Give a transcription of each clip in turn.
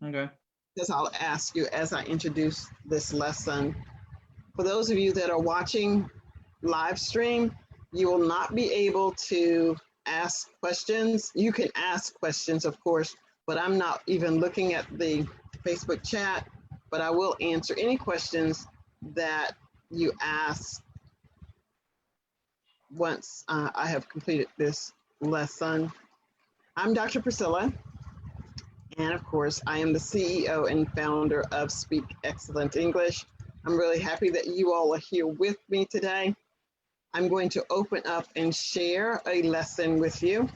Okay. Because I'll ask you as I introduce this lesson. For those of you that are watching live stream, you will not be able to ask questions. You can ask questions, of course, but I'm not even looking at the Facebook chat, but I will answer any questions that you ask once I have completed this lesson. I'm Dr. Priscilla, and of course, I am the CEO and founder of Speak Excellent English. I'm really happy that you all are here with me today. I'm going to open up and share a lesson with you.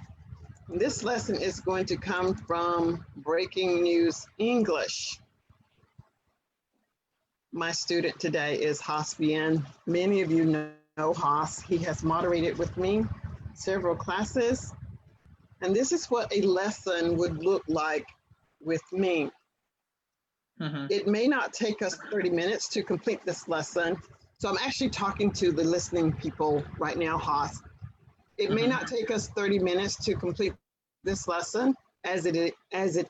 This lesson is going to come from Breaking News English. My student today is Haas Bien. Many of you know Haas. He has moderated with me several classes. And this is what a lesson would look like with me. It may not take us 30 minutes to complete this lesson. So I'm actually talking to the listening people right now, Haas. It may not take us 30 minutes to complete this lesson as it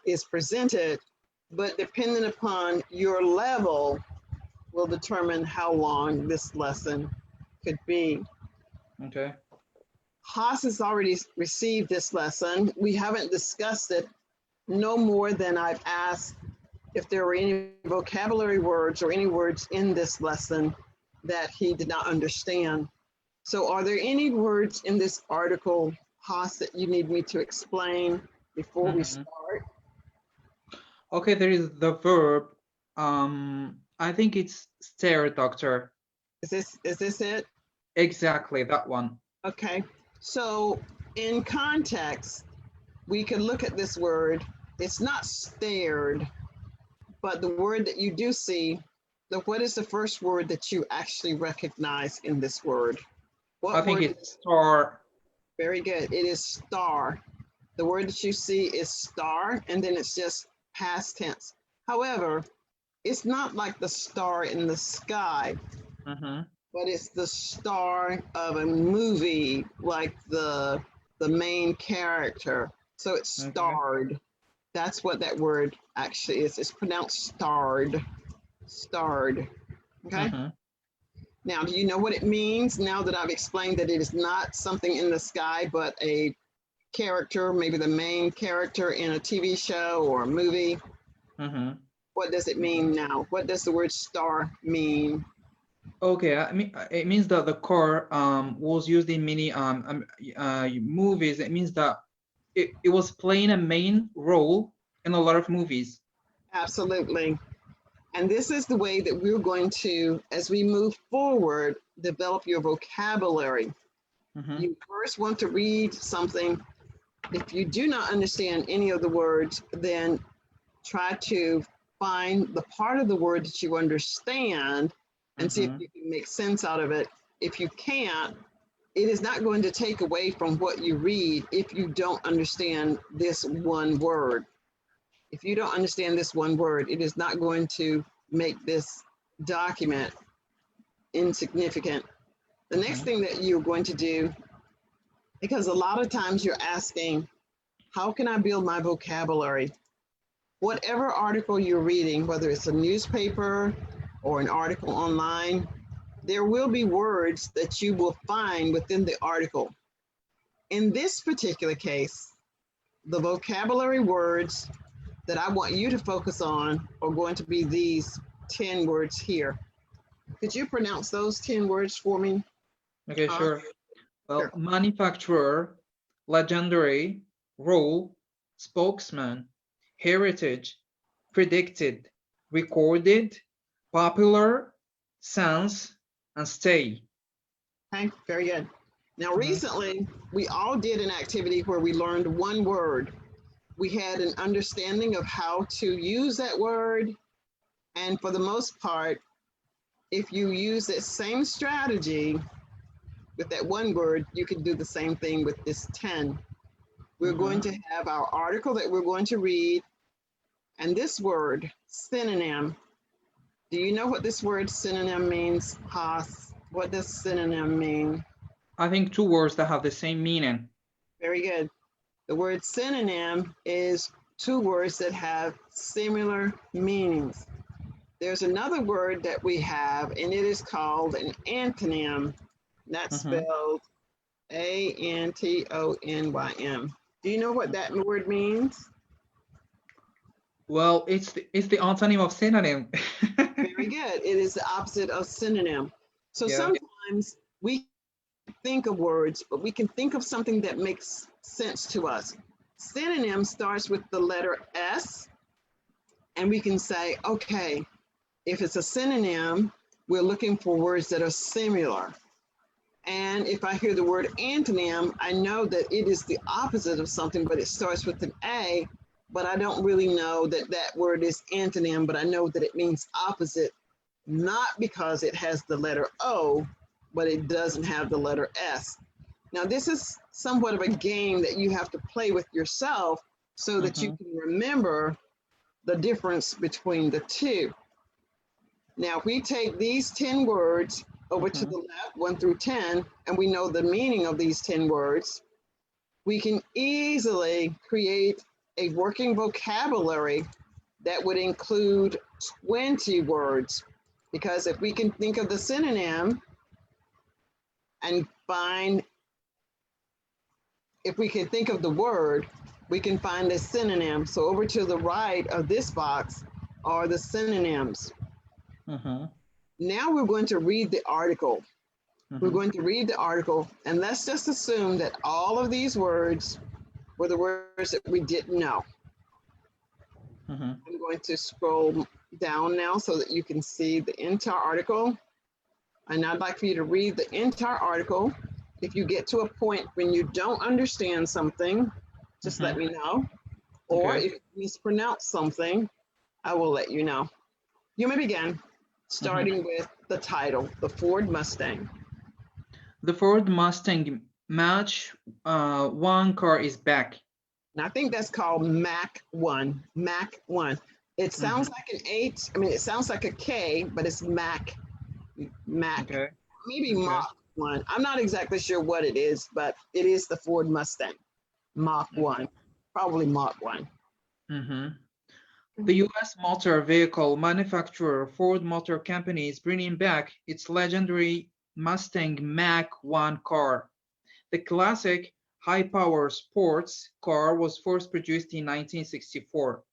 is presented, but depending upon your level will determine how long this lesson could be. Okay. Haas has already received this lesson. We haven't discussed it no more than I've asked if there were any vocabulary words or any words in this lesson that he did not understand. So are there any words in this article, Haas, that you need me to explain before we start? Okay, there is the verb. I think it's stare, doctor. Is this it? Exactly, that one. Okay. So in context, we can look at this word. It's not stared, but the word that you do see, what is the first word that you actually recognize in this word? What I think word? it's star. Very good. It is star. The word that you see is star, and then it's just past tense. However, it's not like the star in the sky, but it's the star of a movie, like the main character. So it's starred. That's what that word actually is. It's pronounced starred. Starred. Okay. Now, do you know what it means now that I've explained that it is not something in the sky, but a character, maybe the main character in a TV show or a movie? What does it mean now? What does the word star mean? Okay, I mean, it means that the car was used in many movies. It means that it was playing a main role in a lot of movies. Absolutely. And this is the way that we're going to, as we move forward, develop your vocabulary. You first want to read something. If you do not understand any of the words, then try to find the part of the word that you understand and see if you can make sense out of it. If you can't, it is not going to take away from what you read if you don't understand this one word. If you don't understand this one word, it is not going to make this document insignificant. The next thing that you're going to do, because a lot of times you're asking, how can I build my vocabulary? Whatever article you're reading, whether it's a newspaper or an article online, there will be words that you will find within the article. In this particular case, the vocabulary words that I want you to focus on are going to be these 10 words here. Could you pronounce those 10 words for me? Okay, sure. Well, manufacturer, legendary, role, spokesman, heritage, predicted, recorded, popular, sense, and stay. Okay, very good. Now, recently, we all did an activity where we learned one word. We had an understanding of how to use that word. And for the most part, if you use that same strategy with that one word, you can do the same thing with this 10. We're going to have our article that we're going to read. And this word, synonym. Do you know what this word synonym means, Haas? What does synonym mean? I think two words that have the same meaning. Very good. The word synonym is two words that have similar meanings. There's another word that we have, and it is called an antonym. That's spelled A-N-T-O-N-Y-M. Do you know what that word means? Well, it's the antonym of synonym. Very good. It is the opposite of synonym. So Yeah. sometimes we think of words, but we can think of something that makes sense to us. Synonym starts with the letter S, and we can say, okay, if it's a synonym, we're looking for words that are similar. And if I hear the word antonym, I know that it is the opposite of something, but it starts with an A, but I don't really know that that word is antonym, but I know that it means opposite, not because it has the letter O, but it doesn't have the letter S. Now, this is somewhat of a game that you have to play with yourself so that you can remember the difference between the two. Now, if we take these 10 words over to the left, 1 through 10, and we know the meaning of these 10 words, we can easily create a working vocabulary that would include 20 words. Because if we can think of the synonym and find, if we can think of the word, we can find the synonym. So over to the right of this box are the synonyms. Now we're going to read the article. We're going to read the article, and let's just assume that all of these words were the words that we didn't know. I'm going to scroll down now so that you can see the entire article. And I'd like for you to read the entire article. If you get to a point when you don't understand something, just let me know. Or if you mispronounce something, I will let you know. You may begin, starting with the title, the Ford Mustang. The Ford Mustang Mach 1 car is back. And I think that's called Mach 1. Mach 1. It sounds like an H. I mean, it sounds like a K, but it's Mach. Mach. Maybe Mach 1. I'm not exactly sure what it is, but it is the Ford Mustang. Mach 1. Probably Mach 1. The U.S. motor vehicle manufacturer Ford Motor Company is bringing back its legendary Mustang Mach 1 car. The classic high-power sports car was first produced in 1964.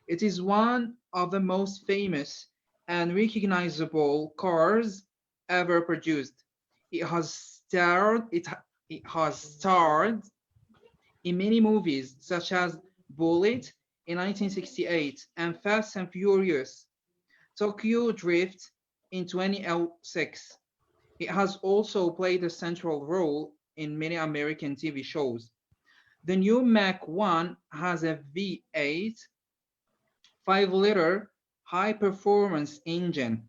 It is one of the most famous and recognizable cars ever produced. It has starred in many movies such as Bullitt in 1968 and Fast and Furious, Tokyo Drift in 2006. It has also played a central role in many American TV shows. The new Mach 1 has a V8 5-liter high-performance engine.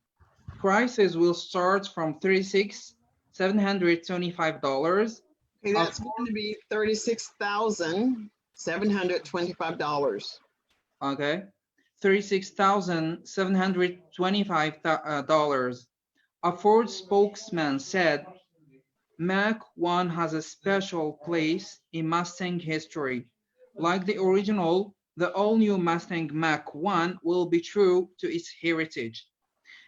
Prices will start from $36,725. Okay, that's going to be $36,725. Okay, $36,725. A Ford spokesman said, Mach 1 has a special place in Mustang history. Like the original, the all-new Mustang Mach 1 will be true to its heritage.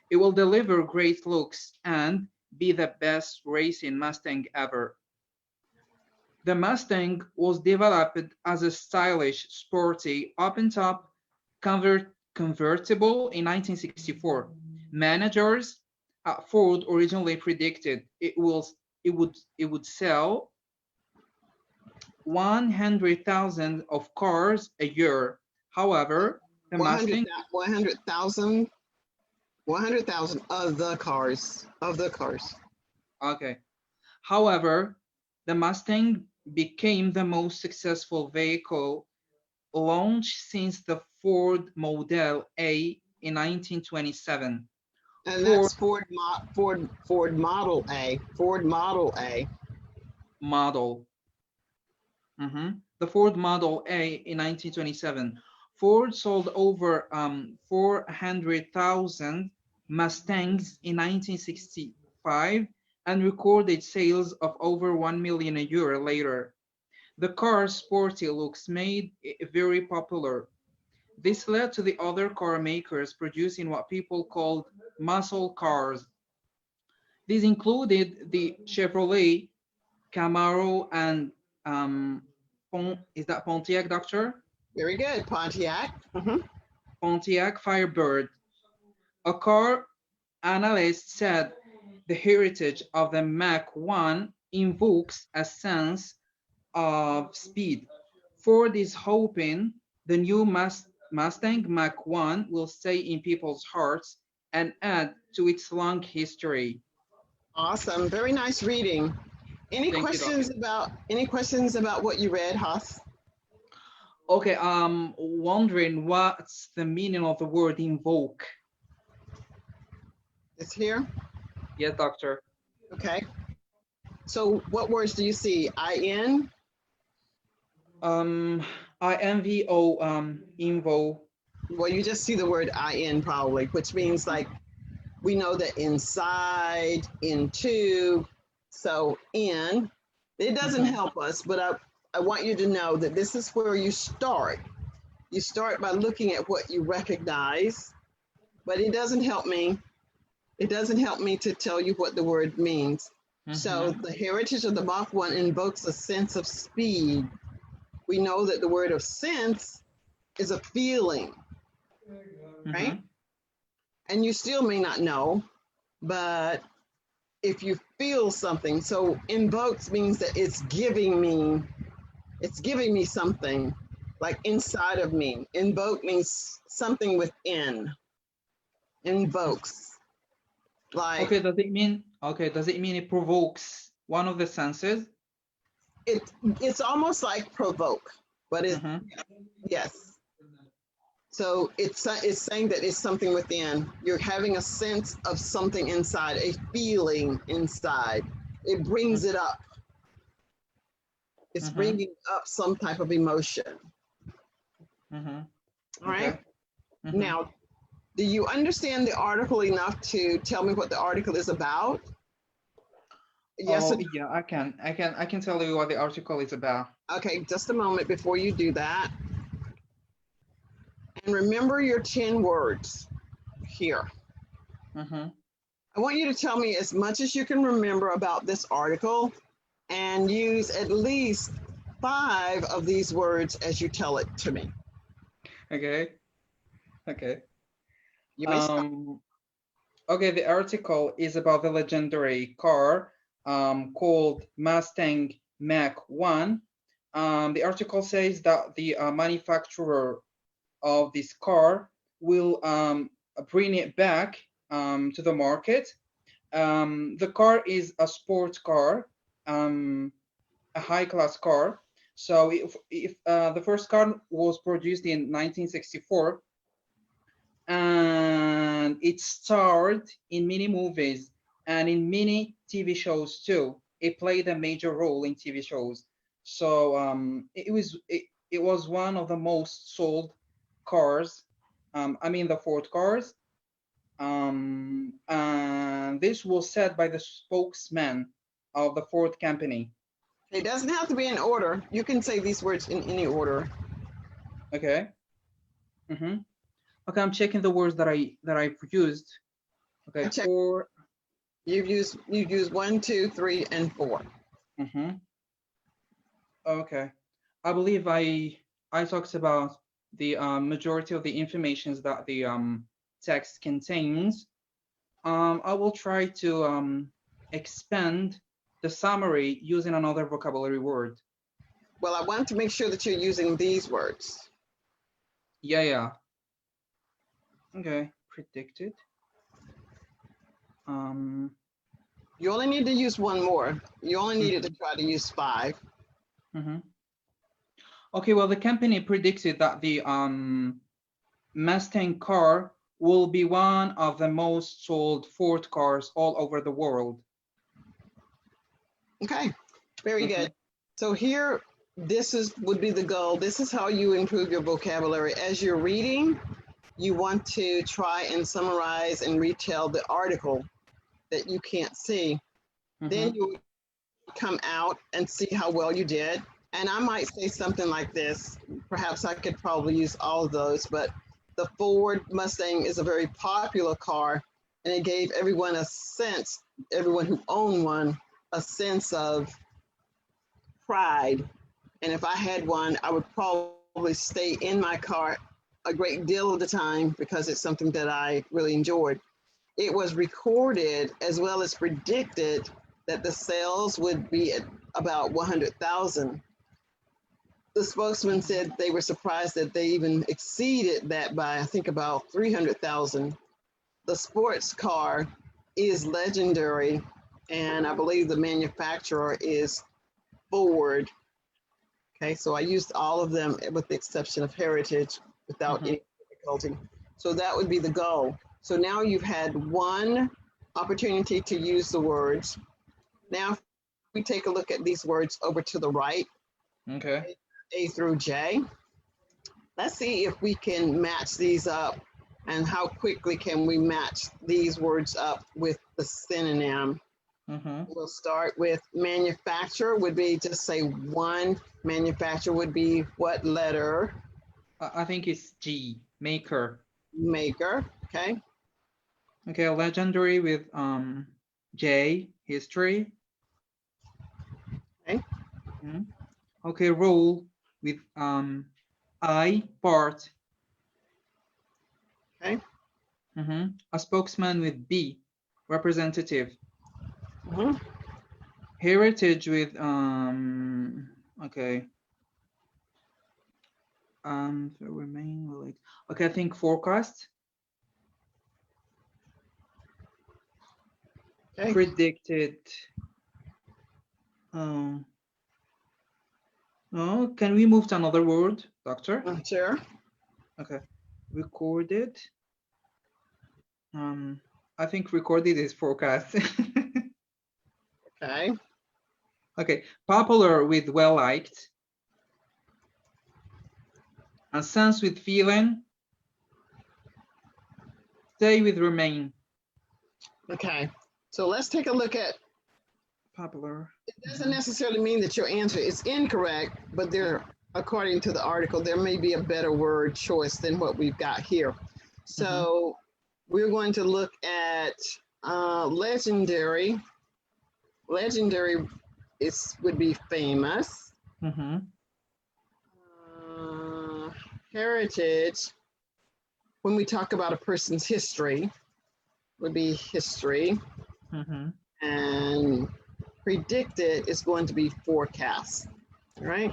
It will deliver great looks and be the best racing Mustang ever. The Mustang was developed as a stylish, sporty, open-top convertible in 1964. Managers at Ford originally predicted it would sell 100,000 of cars a year. However, the Mustang 100,000 of the cars. Okay. However, the Mustang became the most successful vehicle launched since the Ford Model A in 1927. And that's Ford Model A. Ford Model A. Model. The Ford Model A in 1927. Ford sold over 400,000 Mustangs in 1965 and recorded sales of over 1 million a year later. The car's sporty looks made it very popular. This led to the other car makers producing what people called muscle cars. These included the Chevrolet, Camaro, and is that Pontiac, Doctor? Very good, Pontiac. Mm-hmm. Pontiac Firebird. A car analyst said the heritage of the Mach 1 invokes a sense of speed. Ford is hoping the new Mustang Mach 1 will stay in people's hearts and add to its long history. Awesome. Very nice reading. Any Thank you, Doctor. questions about what you read, Haas? Okay, wondering what's the meaning of the word invoke? It's here. Yes, Doctor. Okay. So what words do you see? I-N? INVO, invo. Well, you just see the word I-N probably, which means like we know that inside, into, so in. It doesn't help us, but I want you to know that this is where you start. You start by looking at what you recognize, but it doesn't help me. It doesn't help me to tell you what the word means. So the heritage of the Mach 1 invokes a sense of speed. We know that the word of sense is a feeling, right? And you still may not know, but if you feel something, so invokes means that it's giving me something like inside of me. Invoke means something within. Invokes. Like Okay, does it mean it provokes one of the senses? It's almost like provoke, but yes. So it's saying that it's something within. You're having a sense of something inside, a feeling inside. It brings it up. It's bringing up some type of emotion. All right. Now, do you understand the article enough to tell me what the article is about? Yes. Oh, yeah, I can tell you what the article is about. Okay, just a moment before you do that. And remember your 10 words here. I want you to tell me as much as you can remember about this article and use at least 5 of these words as you tell it to me. Okay. Okay. You may start. Okay, the article is about the legendary car called Mustang Mach 1. The article says that the manufacturer of this car will bring it back to the market. The car is a sports car, a high-class car. So if the first car was produced in 1964, and it starred in many movies and in many TV shows too. It played a major role in TV shows. So it was one of the most sold cars. I mean the Ford cars. And this was said by the spokesman of the Ford company. It doesn't have to be in order. You can say these words in any order. Okay. Okay, I'm checking the words that I've used. Okay, 4. You've used 1, 2, 3, and 4. Okay, I believe I talked about the majority of the information that the text contains. I will try to expand the summary using another vocabulary word. Well, I want to make sure that you're using these words. Yeah. Okay, predicted. You only need to use 1 more. You only needed to try to use 5. Okay, well, the company predicted that the Mustang car will be one of the most sold Ford cars all over the world. Okay, very good. So here, would be the goal. This is how you improve your vocabulary. As you're reading, you want to try and summarize and retell the article that you can't see. Then you come out and see how well you did. And I might say something like this. Perhaps I could probably use all of those, but the Ford Mustang is a very popular car, and it gave everyone a sense, everyone who owned one, a sense of pride. And if I had one, I would probably stay in my car a great deal of the time because it's something that I really enjoyed. It was recorded as well as predicted that the sales would be at about 100,000. The spokesman said they were surprised that they even exceeded that by, I think, about 300,000. The sports car is legendary, and I believe the manufacturer is Ford. Okay, so I used all of them with the exception of Heritage without any difficulty. So that would be the goal. So now you've had one opportunity to use the words. Now, if we take a look at these words over to the right, Okay. A through J. Let's see if we can match these up and how quickly can we match these words up with the synonym. We'll start with manufacturer would be, just say one. Manufacturer would be what letter? I think it's G, maker. Maker, okay. Okay, legendary with J, history. Okay. Okay, role with I, part. Okay. A spokesman with B, representative. Mm-hmm. Heritage with okay. So remain like, okay, I think forecast. Okay. Predicted. Oh, can we move to another word, doctor? Sure. Okay. Recorded. I think recorded is forecast. Okay. Okay. Popular with well liked. And sense with feeling. Stay with remain. Okay. So let's take a look at. Popular. It doesn't necessarily mean that your answer is incorrect, but there, according to the article, there may be a better word choice than what we've got here. So we're going to look at legendary. Legendary would be famous. Heritage, when we talk about a person's history, would be history. And predicted is going to be forecast, right?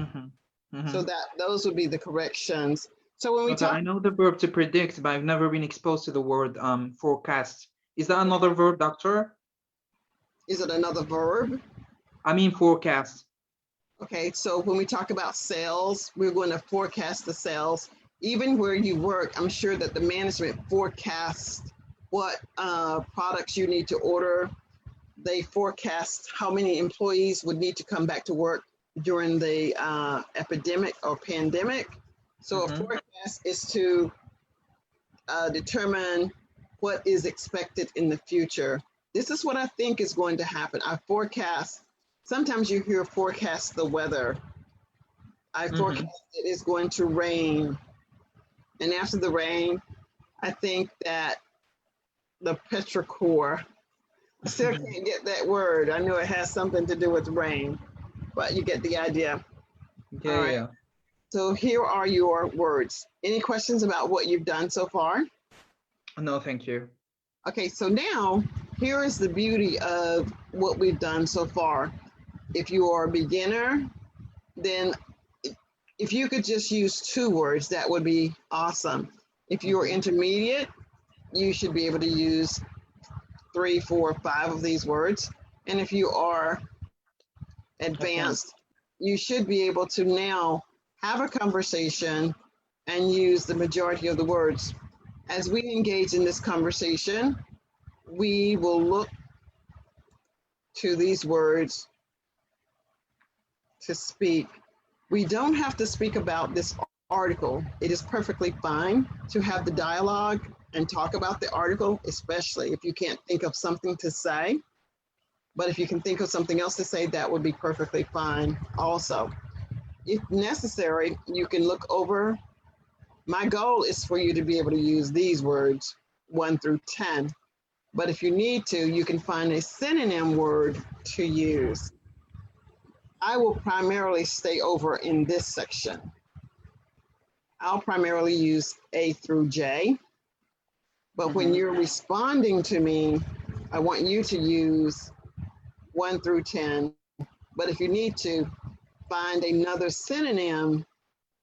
So that those would be the corrections. So when we talk, I know the verb to predict, but I've never been exposed to the word forecast. Is that another verb, doctor? Is it another verb? I mean forecast. Okay, so when we talk about sales, we're going to forecast the sales. Even where you work, I'm sure that the management forecasts what products you need to order. They forecast how many employees would need to come back to work during the epidemic or pandemic. So a forecast is to determine what is expected in the future. This is what I think is going to happen. I forecast, sometimes you hear forecast the weather. I forecast it is going to rain. And after the rain, I think that the petrichor, I still can't get that word. I know it has something to do with rain, but you get the idea. Yeah, all right. yeah. So here are your words. Any questions about what you've done so far? No, thank you. Okay, so now here is the beauty of what we've done so far. If you are a beginner, then if you could just use 2 words, that would be awesome. If you're intermediate, you should be able to use 3, 4, 5 of these words. And if you are advanced, you should be able to now have a conversation and use the majority of the words. As we engage in this conversation, we will look to these words to speak. We don't have to speak about this article. It is perfectly fine to have the dialogue and talk about the article, especially if you can't think of something to say. But if you can think of something else to say, that would be perfectly fine also. If necessary, you can look over. My goal is for you to be able to use these words 1 through 10. But if you need to, you can find a synonym word to use. I will primarily stay over in this section. I'll primarily use A through J. But when you're responding to me, I want you to use 1 through 10. But if you need to, find another synonym,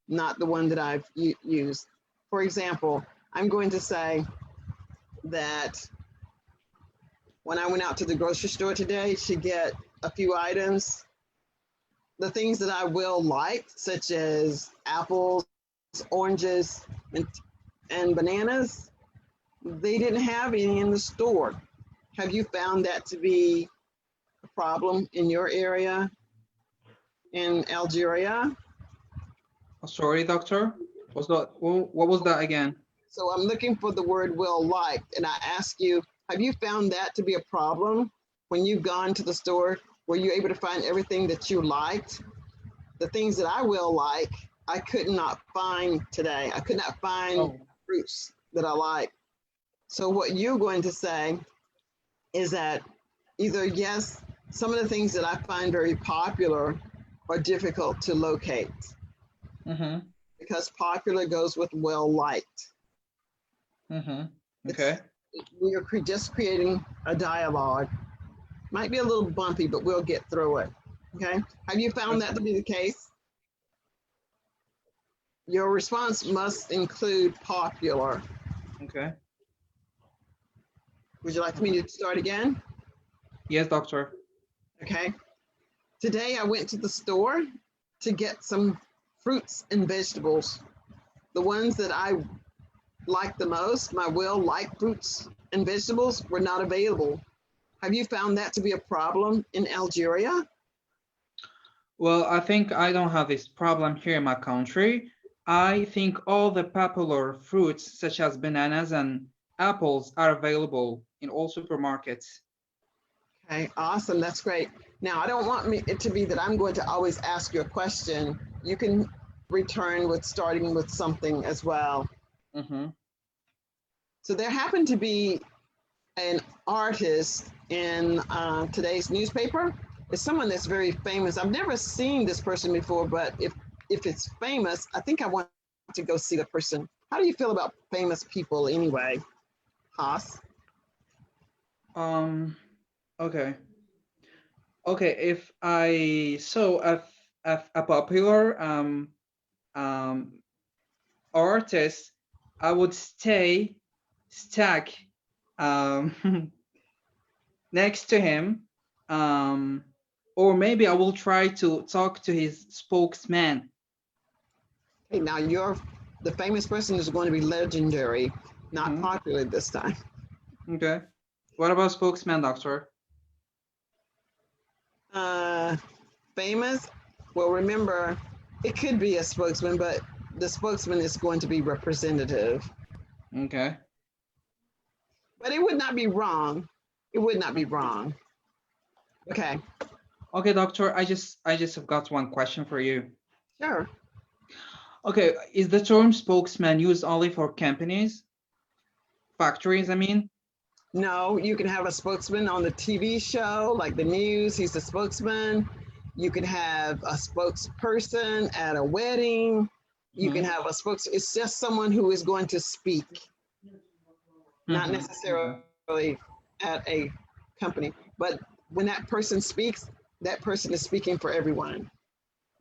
not the one that I've used. For example, I'm going to say that when I went out to the grocery store today to get a few items, the things that I will like, such as apples, oranges, and bananas, they didn't have any in the store. Have you found that to be a problem in your area in Algeria? Sorry, doctor. What was that again? So I'm looking for the word will like, and I ask you, have you found that to be a problem when you've gone to the store? Were you able to find everything that you liked? The things that I will like, I could not find today. I could not find fruits that I like. So what you're going to say is that either yes, some of the things that I find very popular are difficult to locate because popular goes with well liked. Okay. We are just creating a dialogue. Might be a little bumpy, but we'll get through it. Okay. Have you found that to be the case? Your response must include popular. Okay. Would you like me to start again? Yes, doctor. Okay. Today I went to the store to get some fruits and vegetables. The ones that I like the most, my will like fruits and vegetables, were not available. Have you found that to be a problem in Algeria? Well, I think I don't have this problem here in my country. I think all the popular fruits, such as bananas and apples, are available in all supermarkets. Okay, awesome. That's great. Now, I don't want it to be that I'm going to always ask you a question. You can return with starting with something as well. So there happened to be an artist in today's newspaper. It's someone that's very famous. I've never seen this person before, but if it's famous, I think I want to go see the person. How do you feel about famous people anyway, Haas? Okay. Okay, if I saw a popular artist, I would stack next to him, or maybe I will try to talk to his spokesman. Okay, now the famous person is going to be legendary, not popular this time. Okay. What about spokesman, doctor? Famous? Well, remember, it could be a spokesman, but the spokesman is going to be representative. Okay. But it would not be wrong. It would not be wrong. Okay. Okay, doctor, I just have got one question for you. Sure. Okay, is the term spokesman used only for companies? Factories, I mean? No, you can have a spokesman on the TV show, like the news, he's the spokesman. You can have a spokesperson at a wedding. You can have a it's just someone who is going to speak, not necessarily at a company. But when that person speaks, that person is speaking for everyone.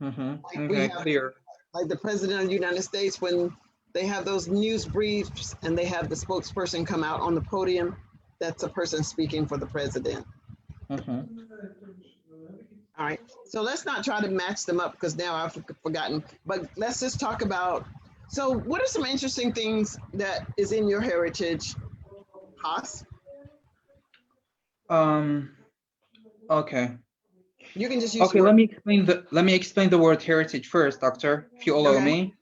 Okay, clear. Like the president of the United States, when they have those news briefs and they have the spokesperson come out on the podium, that's a person speaking for the president. All right, so let's not try to match them up because now I've forgotten, but let's just talk about, so what are some interesting things that is in your heritage, Haas? Okay. You can just use okay, let me explain the word heritage first, doctor, if you allow me.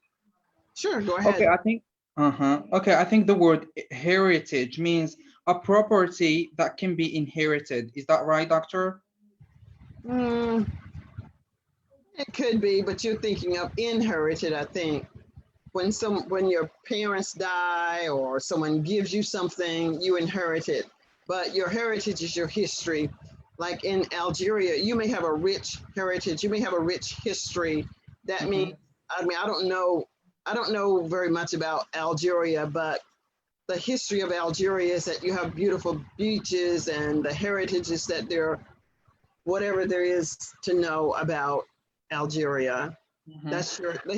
Sure, go ahead. Okay, I think the word heritage means a property that can be inherited. Is that right, doctor? It could be, but you're thinking of inherited, I think. When your parents die or someone gives you something, you inherit it. But your heritage is your history. Like in Algeria, you may have a rich heritage, you may have a rich history. That means, I mean, I don't know very much about Algeria, but the history of Algeria is that you have beautiful beaches, and the heritage is that there, whatever there is to know about Algeria. That's the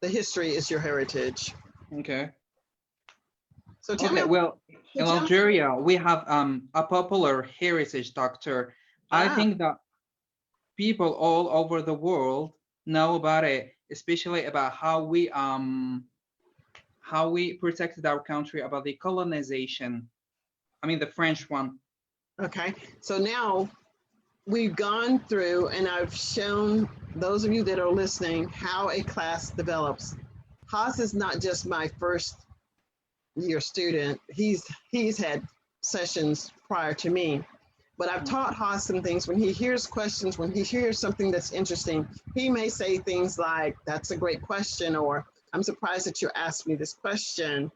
history is your heritage. Okay. So tell Okay, me, well, so in tell me, Algeria, we have a popular heritage doctor. I ah, think that people all over the world know about it, especially about how we protected our country about the colonization. I mean, the French one. okay. So now we've gone through, and I've shown those of you that are listening how a class develops. Haas is not just my first year student. He's had sessions prior to me, but I've taught Haas some things. When he hears questions, when he hears something that's interesting, he may say things like, "That's a great question," or "I'm surprised that you asked me this question."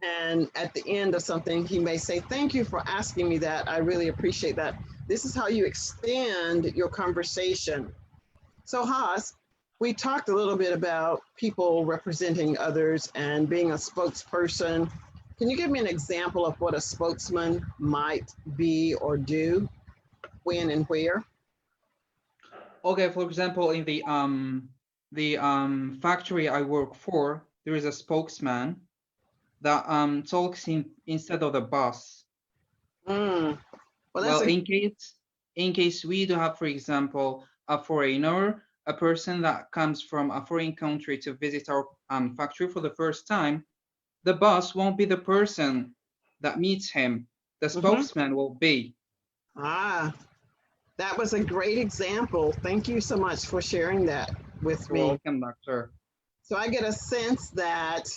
And at the end of something, he may say, "Thank you for asking me that. I really appreciate that." This is how you extend your conversation. So Haas, we talked a little bit about people representing others and being a spokesperson. Can you give me an example of what a spokesman might be or do, when and where? Okay, for example, in the factory I work for, there is a spokesman that talks instead of the boss. Mm. Well, in case we do have, for example, a foreigner, a person that comes from a foreign country to visit our factory for the first time, the boss won't be the person that meets him. The spokesman will be. Ah, that was a great example. Thank you so much for sharing that with You're me. welcome, doctor. So I get a sense that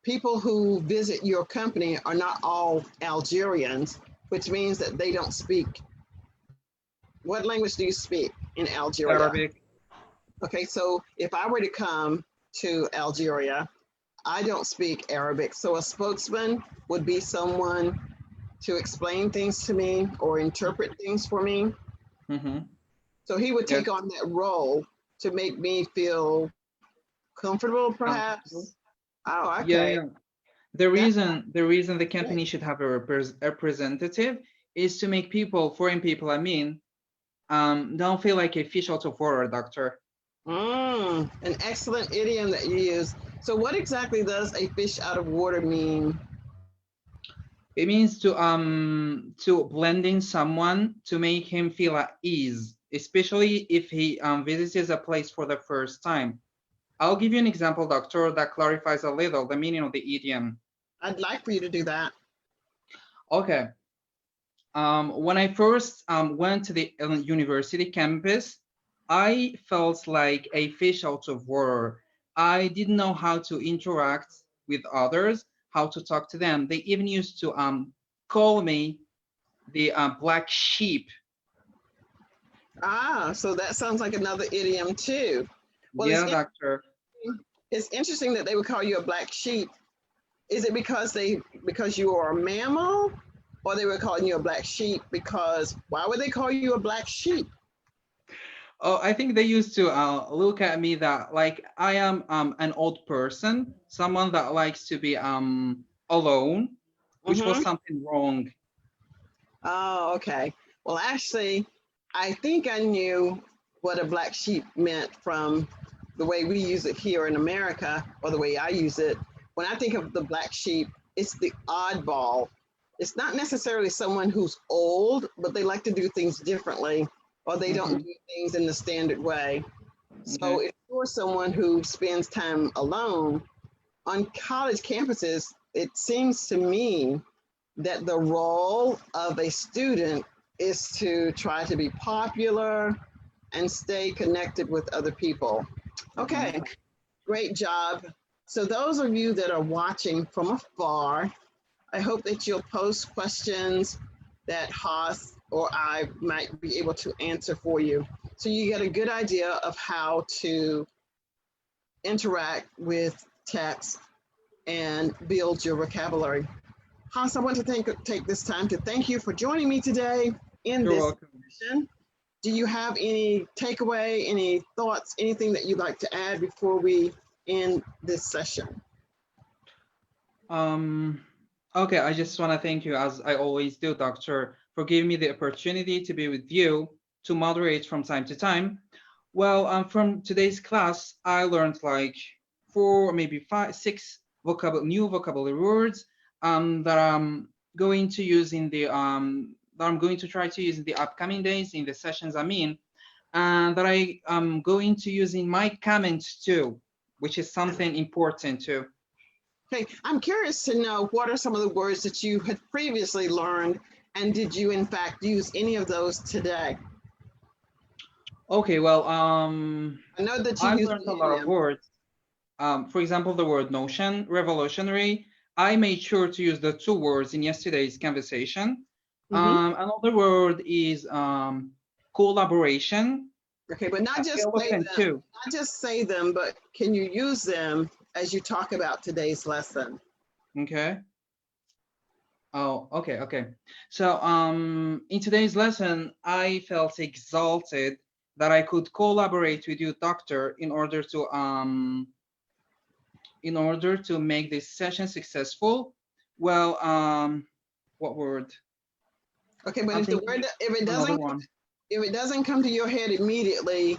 people who visit your company are not all Algerians, which means that they don't speak. What language do you speak in Algeria? Arabic. Okay, so if I were to come to Algeria, I don't speak Arabic. So a spokesman would be someone to explain things to me or interpret things for me. So he would take Yes. on that role to make me feel comfortable, Comfortable. perhaps. Oh, Yeah, okay. yeah. That, The reason the company should have a representative is to make people, foreign people, I mean, don't feel like a fish out of water, doctor. an excellent idiom that you use. So what exactly does a fish out of water mean? It means to blend in someone to make him feel at ease, especially if he visits a place for the first time. I'll give you an example, doctor, that clarifies a little the meaning of the idiom. I'd like for you to do that. Okay. When I first went to the university campus, I felt like a fish out of water. I didn't know how to interact with others, how to talk to them. They even used to call me the black sheep. Ah, so that sounds like another idiom too. Well, Yeah, doctor. it's interesting that they would call you a black sheep. Is it because you are a mammal, or they were calling you a black sheep because why would they call you a black sheep? Oh, I think they used to look at me that like I am an old person, someone that likes to be alone, which was something wrong. Oh, okay. Well, actually, I think I knew what a black sheep meant from the way we use it here in America, or the way I use it. When I think of the black sheep, it's the oddball. It's not necessarily someone who's old, but they like to do things differently, or they don't do things in the standard way. So if you're someone who spends time alone on college campuses, it seems to me that the role of a student is to try to be popular and stay connected with other people. Okay, great job. So those of you that are watching from afar, I hope that you'll post questions that Haas or I might be able to answer for you. So you get a good idea of how to interact with text and build your vocabulary. Hans, I want to take this time to thank you for joining me today in You're this welcome. session. Do you have any takeaway, any thoughts, anything that you'd like to add before we end this session? Okay, I just want to thank you, as I always do, Doctor, for giving me the opportunity to be with you to moderate from time to time. Well, from today's class, I learned like 4, maybe 5, 6 new vocabulary words that I'm going to use in the that I'm going to try to use in the upcoming days in the sessions I'm in, and that I am going to use in my comments too, which is something important too. Okay, I'm curious to know what are some of the words that you had previously learned, and did you in fact use any of those today? Okay, well, I know that you I used learned a lot of words. For example, the word notion, revolutionary. I made sure to use the 2 words in yesterday's conversation. Another word is collaboration. Okay, but not just say them, too. not just say them, but can you use them as you talk about today's lesson? Okay. Oh, okay. So in today's lesson, I felt exalted that I could collaborate with you, Doctor, in order to make this session successful. Well, what word? Okay, but if it doesn't come to your head immediately,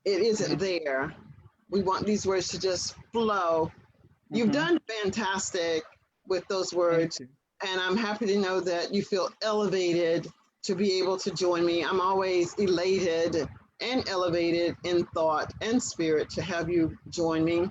it isn't there. We want these words to just flow. You've done fantastic with those words, and I'm happy to know that you feel elevated to be able to join me. I'm always elated and elevated in thought and spirit to have you join me.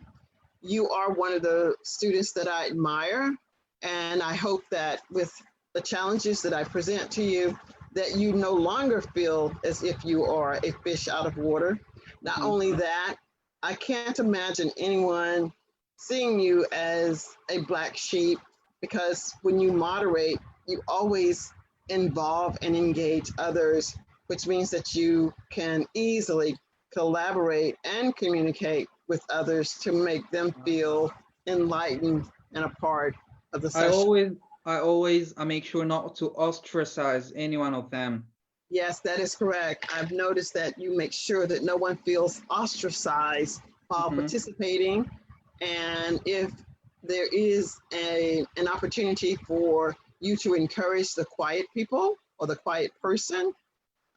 You are one of the students that I admire, and I hope that with the challenges that I present to you, that you no longer feel as if you are a fish out of water. Not only that, I can't imagine anyone seeing you as a black sheep, because when you moderate, you always involve and engage others, which means that you can easily collaborate and communicate with others to make them feel enlightened and a part of the session. I always make sure not to ostracize any one of them. Yes, that is correct. I've noticed that you make sure that no one feels ostracized while participating. And if there is an opportunity for you to encourage the quiet people or the quiet person,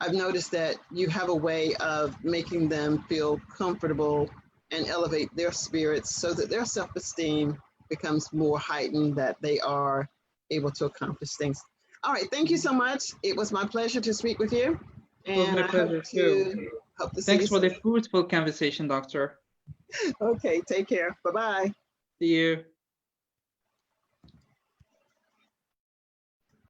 I've noticed that you have a way of making them feel comfortable and elevate their spirits so that their self-esteem becomes more heightened, that they are able to accomplish things. All right, thank you so much. It was my pleasure to speak with you. And it was my pleasure too. Thanks for the fruitful conversation, Doctor. Okay, take care. Bye-bye. See you.